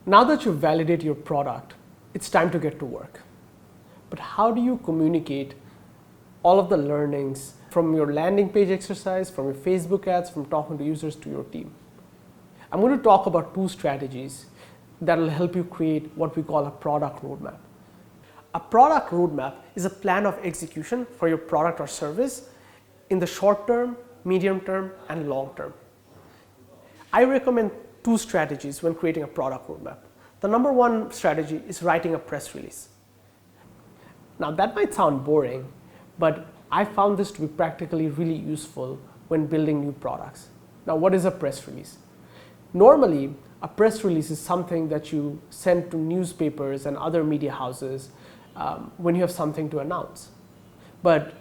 Now that you've validated your product, it's time to get to work. But how do you communicate all of the learnings from your landing page exercise, from your Facebook ads, from talking to users to your team? I'm going to talk about 2 strategies that will help you create what we call a product roadmap. A product roadmap is a plan of execution for your product or service in the short term, medium term, and long term. I recommend 2 strategies when creating a product roadmap. The number 1 strategy is writing a press release. Now that might sound boring, but I found this to be practically really useful when building new products. Now what is a press release? Normally, a press release is something that you send to newspapers and other media houses when you have something to announce. But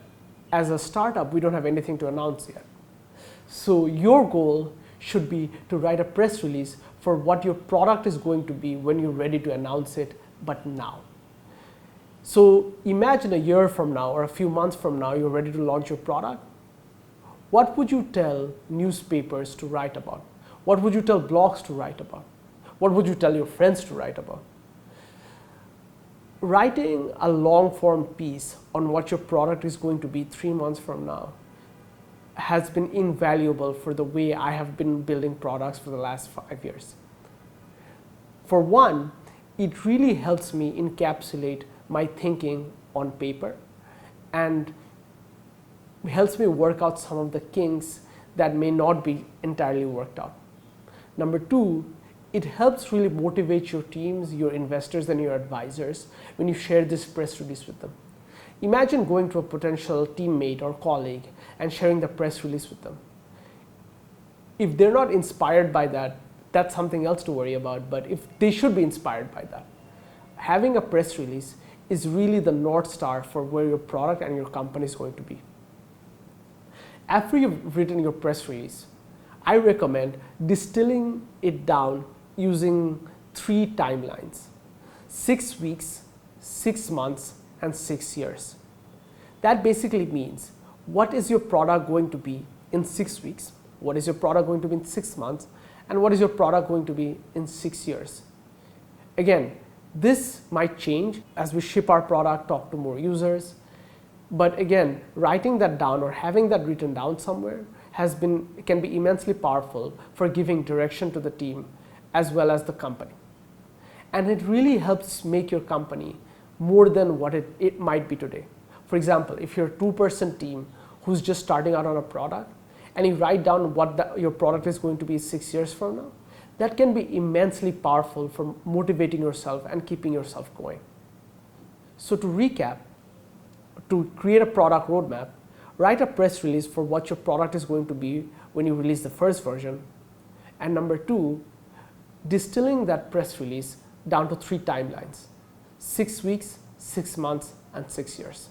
as a startup, we don't have anything to announce yet. So your goal should be to write a press release for what your product is going to be when you're ready to announce it, but now. So imagine a year from now or a few months from now, you're ready to launch your product. What would you tell newspapers to write about? What would you tell blogs to write about? What would you tell your friends to write about? Writing a long form piece on what your product is going to be 3 months from now has been invaluable for the way I have been building products for the last 5 years. For one, it really helps me encapsulate my thinking on paper and helps me work out some of the kinks that may not be entirely worked out. Number 2, it helps really motivate your teams, your investors, and your advisors when you share this press release with them. Imagine going to a potential teammate or colleague and sharing the press release with them. If they're not inspired by that, that's something else to worry about, but if they should be inspired by that. Having a press release is really the North Star for where your product and your company is going to be. After you've written your press release, I recommend distilling it down using 3 timelines: 6 weeks, 6 months, and 6 years. That basically means, what is your product going to be in 6 weeks? What is your product going to be in 6 months? And what is your product going to be in 6 years? Again, this might change as we ship our product, talk to more users. But again, writing that down or having that written down somewhere can be immensely powerful for giving direction to the team as well as the company. And it really helps make your company more than what it might be today. For example, if you're a 2-person team who's just starting out on a product and you write down what your product is going to be 6 years from now, that can be immensely powerful for motivating yourself and keeping yourself going. So to recap, to create a product roadmap, write a press release for what your product is going to be when you release the first version. And number 2, distilling that press release down to 3 timelines: 6 weeks, 6 months, and 6 years.